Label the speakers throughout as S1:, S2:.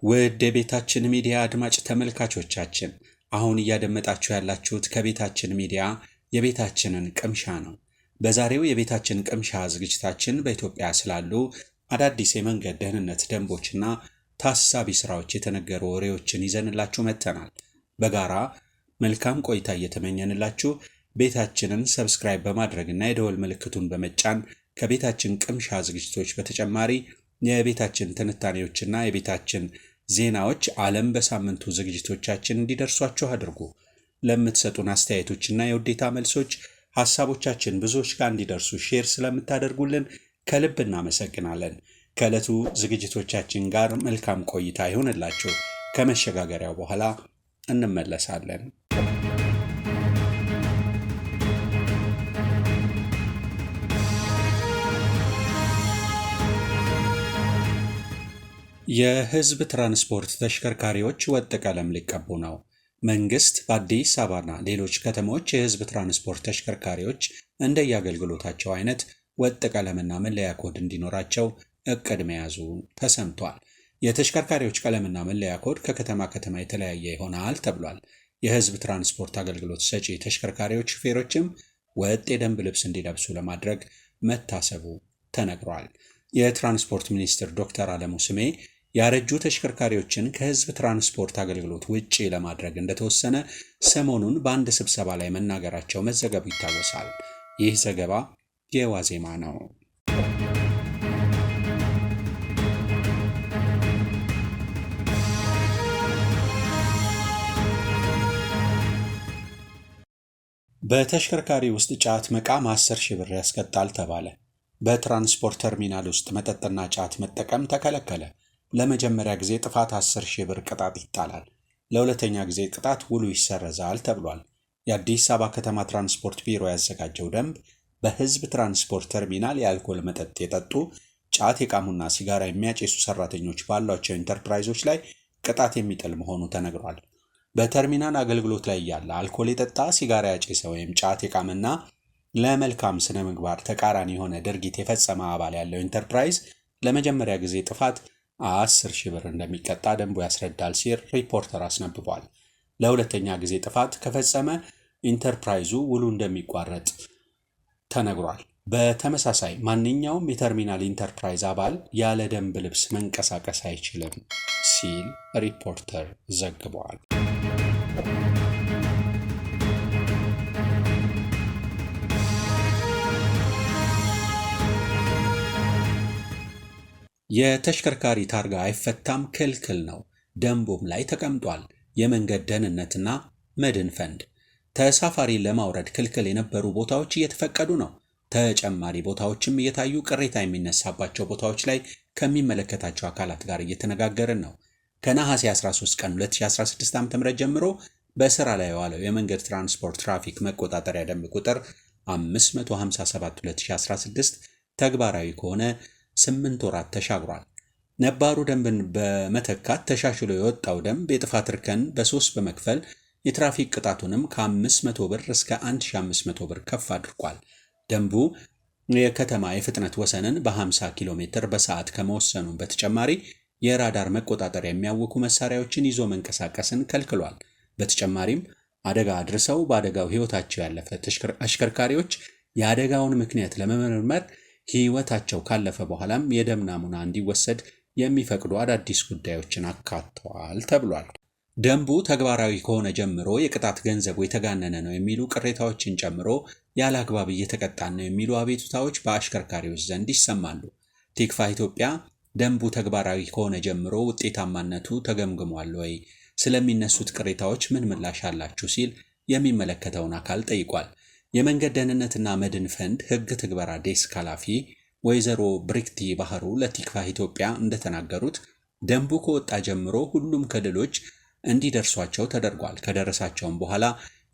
S1: ውድ የቤታችን ሚዲያ አድማጭ ተመልካቾቻችን አሁን እያደመጣችሁ ያላችሁት ከቤታችን ሚዲያ የቤታችንን ቅምሻ ነው። በዛሬው የቤታችን ቅምሻ ዝግጅታችን በኢትዮጵያ ስላሉ አዳዲስ የመንገድ ደህንነት ደንቦችና ታሳቢ ስራዎች የተነገሩ ወሬዎችን ይዘንላችሁ መጥተናል። በጋራ መልካም ቆይታ እየተመኘንላችሁ ቤታችንን ሰብስክራይብ በማድረግና የደወል ምልክቱን በመጫን ከቤታችን ቅምሻ ዝግጅቶች በተጨማሪ የቤታችን ትንታኔዎችና የቤታችን ዜናዎች ዓለም በሳምንቱ ዝግጅቶቻችን እንዲደርሷችሁ አድርጉ። ለምትሰጡን አስተያየቶችና የውዴታ መልሶች ሐሳቦቻችን ብዙዎች ጋር እንዲደርሱ ሼር ስለምታደርጉልን ከልብ እናመሰግናለን። ከዕለቱ ዝግጅቶቻችን ጋር መልካም ቆይታ ይሆንላችሁ። ከመሸጋገሪያው በኋላ እንመለሳለን። የህዝብ ትራንስፖርት ተሽከርካሪዎች ወጥ ቀለም ሊቀቡ ነው። መንግስት በአዲስ አበባና ሌሎች ከተሞች የህዝብ ትራንስፖርት ተሽከርካሪዎች እንደየአገልግሎታቸው አይነት ወጥ ቀለምና መለያ ኮድ እንዲኖራቸው እቅድ መያዙ ተሰምቷል። የተሽከርካሪዎች ቀለምና መለያ ኮድ ከከተማ ከተማ የተለያየ ይሆናል ተብሏል። የህዝብ ትራንስፖርት አገልግሎት ሰጪ ተሽከርካሪዎች ሹፌሮችም ወጥ የደንብ ልብስ እንዲለብሱ ለማድረግ መታሰቡ ተነግሯል። የትራንስፖርት ሚኒስትር ዶክተር አለሙ ስሜ ያረጁ ተሽከርካሪዎችን ከህዝብ ትራንስፖርት አገልግሎት ውጪ ለማድረግ እንደተወሰነ ሰሞኑን በአንድ ስብሰባ ላይ መናገራቸው መዘገቡ ይታወሳል። ይህ ዘገባ የዋዜማ ነው። በተሽከርካሪ ውስጥ ጫት መቃም 10,000 ብር ያስቀጣል ተባለ። በትራንስፖርት ተርሚናል ውስጥ መጠጥና ጫት መጠቀም ተከለከለ። ለመጀመሪያ ጊዜ ጥፋት 10,000 ብር ቅጣት ይጣላል። ለሁለተኛ ጊዜ ቅጣት ውሉ ይሰረዛል ተብሏል። የአዲስ አበባ ከተማ ትራንስፖርት ቢሮ ያዘጋጀው ደንብ በህዝብ ትራንስፖርት ተርሚናል የአልኮል መጠጥ የጠጡ ጫት የቃሙና ሲጋራ የሚያጨሱ ሰራተኞች ባሏቸው ኢንተርፕራይዞች ላይ ቅጣት የሚጥል መሆኑ ተነግሯል። በተርሚናል አገልግሎት ላይ ያለ አልኮል የጠጣ ሲጋራ ያጨሰ ወይም ጫት የቃመና ለመልካም ስነ ምግባር ተቃራኒ የሆነ ድርጊት የፈጸመ አባል ያለው ኢንተርፕራይዝ ለመጀመሪያ ጊዜ ጥፋት 10,000 ብር እንደሚቀጣ ደንቡ ያስረዳል ሲል ሪፖርተር አስነብቧል። ለሁለተኛ ጊዜ ጥፋት ከፈጸመ ኢንተርፕራይዙ ውሉ እንደሚቋረጥ ተነግሯል። በተመሳሳይ ማንኛውም የተርሚናል ኢንተርፕራይዝ አባል ያለ ደንብ ልብስ መንቀሳቀስ አይችልም ሲል ሪፖርተር ዘግቧል። የተሽከርካሪ ታርጋ አይፈታም፣ ክልክል ነው። ደንቡም ላይ ተቀምጧል። የመንገድ ደህንነትና መድን ፈንድ ተሳፋሪ ለማውረድ ክልክል የነበሩ ቦታዎች እየተፈቀዱ ነው። ተጨማሪ ቦታዎችም እየታዩ ቅሬታ የሚነሳባቸው ቦታዎች ላይ ከሚመለከታቸው አካላት ጋር እየተነጋገርን ነው። ከነሐሴ 13 ቀን 2016 ዓ.ም ጀምሮ በስራ ላይ የዋለው የመንገድ ትራንስፖርት ትራፊክ መቆጣጠሪያ ደንብ ቁጥር 557/2016 ተግባራዊ ከሆነ 8 ወራት ተሻግሯል። ነባሩ ደንብን በመተካት ተሻሽሎ የወጣው ደንብ የጥፋት እርከን በ3 በመክፈል የትራፊክ ቅጣቱንም ከ500 ብር እስከ 1500 ብር ከፍ አድርጓል። ደንቡ የከተማ የፍጥነት ወሰንን በ50 ኪሎ ሜትር በሰዓት ከመወሰኑ በተጨማሪ የራዳር መቆጣጠሪያ የሚያውኩ መሳሪያዎችን ይዞ መንቀሳቀስን ከልክሏል። በተጨማሪም አደጋ አድርሰው በአደጋው ሕይወታቸው ያለፈ አሽከርካሪዎች የአደጋውን ምክንያት ለመመርመር ሕይወታቸው ካለፈ በኋላም የደም ናሙና እንዲወሰድ የሚፈቅዱ አዳዲስ ጉዳዮችን አካተዋል ተብሏል። ደንቡ ተግባራዊ ከሆነ ጀምሮ የቅጣት ገንዘቡ የተጋነነ ነው የሚሉ ቅሬታዎችን ጨምሮ ያለ አግባብ እየተቀጣን ነው የሚሉ አቤቱታዎች በአሽከርካሪዎች ዘንድ ይሰማሉ። ቲክፋ ኢትዮጵያ ደንቡ ተግባራዊ ከሆነ ጀምሮ ውጤታማነቱ ተገምግሟል ወይ? ስለሚነሱት ቅሬታዎች ምን ምላሽ አላችሁ? ሲል የሚመለከተውን አካል ጠይቋል። የመንገድ ደህንነትና መድን ፈንድ ህግ ትግበራ ዴስክ ኃላፊ ወይዘሮ ብሪክቲ ባህሩ ለቲክፋ ኢትዮጵያ እንደተናገሩት ደንቡ ከወጣ ጀምሮ ሁሉም ክልሎች እንዲደርሷቸው ተደርጓል። ከደረሳቸውም በኋላ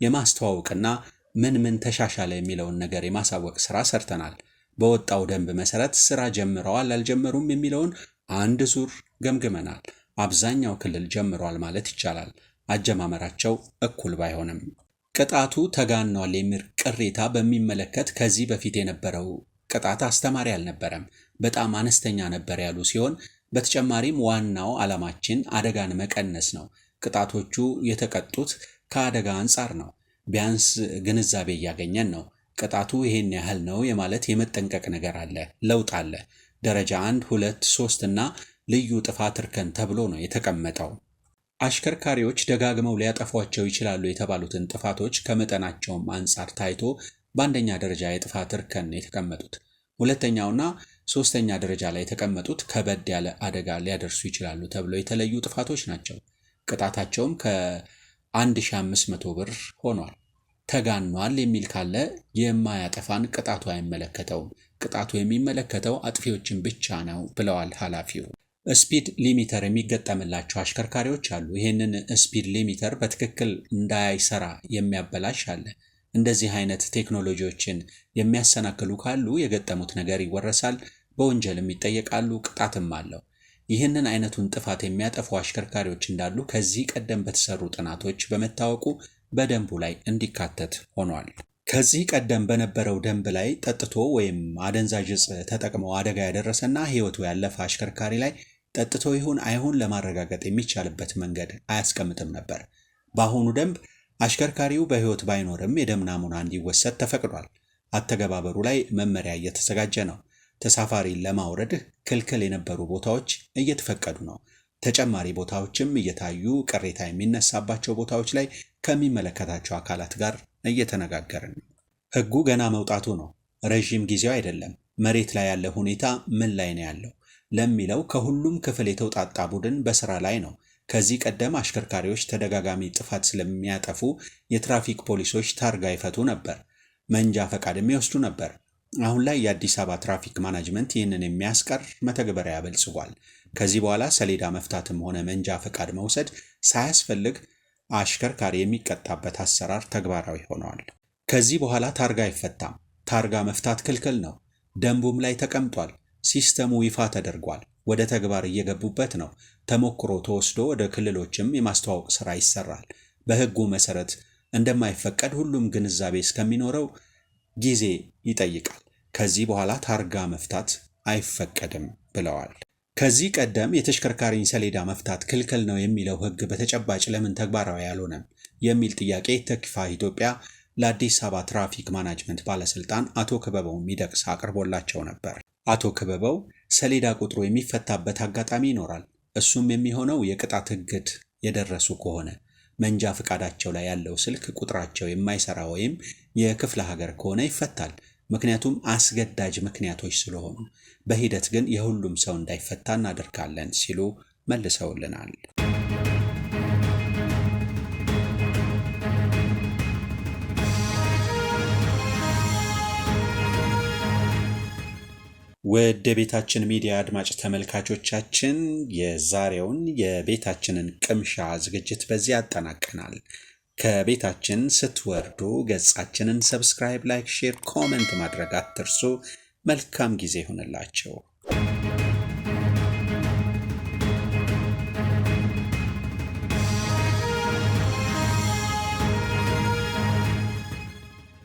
S1: የማስተዋወቅና ምን ተሻሻለ የሚለውን ነገር የማሳወቅ ስራ ሰርተናል። በወጣው ደንብ መሰረት ስራ ጀምረዋል አልጀመሩም የሚለውን አንድ ዙር ገምግመናል። አብዛኛው ክልል ጀምሯል ማለት ይቻላል። አጀማመራቸው እኩል ባይሆንም ቅጣቱ ተጋኗል የሚል ቅሬታ በሚመለከት ከዚህ በፊት የነበረው ቅጣት አስተማሪ አልነበረም፣ በጣም አነስተኛ ነበር ያሉ ሲሆን በተጨማሪም ዋናው ዓላማችን አደጋን መቀነስ ነው። ቅጣቶቹ የተቀጡት ከአደጋ አንጻር ነው። ቢያንስ ግንዛቤ እያገኘን ነው። ቅጣቱ ይሄን ያህል ነው የማለት የመጠንቀቅ ነገር አለ፣ ለውጥ አለ። ደረጃ 1፣ 2፣ 3 እና ልዩ ጥፋት እርከን ተብሎ ነው የተቀመጠው። አሽከርካሪዎች ደጋግመው ሊያጠፏቸው ይችላሉ የተባሉትን ጥፋቶች ከመጠናቸውም አንጻር ታይቶ በአንደኛ ደረጃ የጥፋት እርከን የተቀመጡት፣ ሁለተኛውና ሶስተኛ ደረጃ ላይ የተቀመጡት ከበድ ያለ አደጋ ሊያደርሱ ይችላሉ ተብለው የተለዩ ጥፋቶች ናቸው። ቅጣታቸውም ከ1500 ብር ሆኗል። ተጋኗል የሚል ካለ የማያጠፋን ቅጣቱ አይመለከተውም። ቅጣቱ የሚመለከተው አጥፊዎችን ብቻ ነው ብለዋል ኃላፊው። ስፒድ ሊሚተር የሚገጠምላቸው አሽከርካሪዎች አሉ። ይህንን ስፒድ ሊሚተር በትክክል እንዳይሰራ የሚያበላሽ አለ። እንደዚህ አይነት ቴክኖሎጂዎችን የሚያሰናክሉ ካሉ የገጠሙት ነገር ይወረሳል፣ በወንጀልም ይጠየቃሉ፣ ቅጣትም አለው። ይህንን አይነቱን ጥፋት የሚያጠፉ አሽከርካሪዎች እንዳሉ ከዚህ ቀደም በተሰሩ ጥናቶች በመታወቁ በደንቡ ላይ እንዲካተት ሆኗል። ከዚህ ቀደም በነበረው ደንብ ላይ ጠጥቶ ወይም አደንዛዥ ዕፅ ተጠቅመው አደጋ ያደረሰና ሕይወቱ ያለፈ አሽከርካሪ ላይ ጠጥቶ ይሁን አይሁን ለማረጋገጥ የሚቻልበት መንገድ አያስቀምጥም ነበር። በአሁኑ ደንብ አሽከርካሪው በሕይወት ባይኖርም የደም ናሙና እንዲወሰድ ተፈቅዷል። አተገባበሩ ላይ መመሪያ እየተዘጋጀ ነው። ተሳፋሪን ለማውረድ ክልክል የነበሩ ቦታዎች እየተፈቀዱ ነው። ተጨማሪ ቦታዎችም እየታዩ ቅሬታ የሚነሳባቸው ቦታዎች ላይ ከሚመለከታቸው አካላት ጋር እየተነጋገርን ነው። ሕጉ ገና መውጣቱ ነው። ረዥም ጊዜው አይደለም። መሬት ላይ ያለ ሁኔታ ምን ላይ ነው ያለው ለሚለው ከሁሉም ክፍል የተውጣጣ ቡድን በስራ ላይ ነው። ከዚህ ቀደም አሽከርካሪዎች ተደጋጋሚ ጥፋት ስለሚያጠፉ የትራፊክ ፖሊሶች ታርጋ ይፈቱ ነበር፣ መንጃ ፈቃድም ይወስዱ ነበር። አሁን ላይ የአዲስ አበባ ትራፊክ ማናጅመንት ይህንን የሚያስቀር መተግበሪያ ያበልጽጓል። ከዚህ በኋላ ሰሌዳ መፍታትም ሆነ መንጃ ፈቃድ መውሰድ ሳያስፈልግ አሽከርካሪ የሚቀጣበት አሰራር ተግባራዊ ሆነዋል። ከዚህ በኋላ ታርጋ አይፈታም። ታርጋ መፍታት ክልክል ነው። ደንቡም ላይ ተቀምጧል። ሲስተሙ ይፋ ተደርጓል። ወደ ተግባር እየገቡበት ነው። ተሞክሮ ተወስዶ ወደ ክልሎችም የማስተዋወቅ ስራ ይሰራል። በሕጉ መሰረት እንደማይፈቀድ ሁሉም ግንዛቤ እስከሚኖረው ጊዜ ይጠይቃል። ከዚህ በኋላ ታርጋ መፍታት አይፈቀድም ብለዋል። ከዚህ ቀደም የተሽከርካሪን ሰሌዳ መፍታት ክልክል ነው የሚለው ሕግ በተጨባጭ ለምን ተግባራዊ አልሆነም የሚል ጥያቄ ተኪፋ ኢትዮጵያ ለአዲስ አበባ ትራፊክ ማናጅመንት ባለስልጣን አቶ ክበበው ሚደቅሳ አቅርቦላቸው ነበር። አቶ ክበበው ሰሌዳ ቁጥሩ የሚፈታበት አጋጣሚ ይኖራል። እሱም የሚሆነው የቅጣት እግድ የደረሱ ከሆነ፣ መንጃ ፈቃዳቸው ላይ ያለው ስልክ ቁጥራቸው የማይሰራ ወይም የክፍለ ሀገር ከሆነ ይፈታል። ምክንያቱም አስገዳጅ ምክንያቶች ስለሆኑ። በሂደት ግን የሁሉም ሰው እንዳይፈታ እናደርጋለን ሲሉ መልሰውልናል። ወደ ቤታችን ሚዲያ አድማጭ ተመልካቾቻችን የዛሬውን የቤታችንን ቅምሻ ዝግጅት በዚህ አጠናቀናል። ከቤታችን ስትወርዱ ገጻችንን ሰብስክራይብ፣ ላይክ፣ ሼር፣ ኮመንት ማድረግ አትርሱ። መልካም ጊዜ ይሁንላችሁ።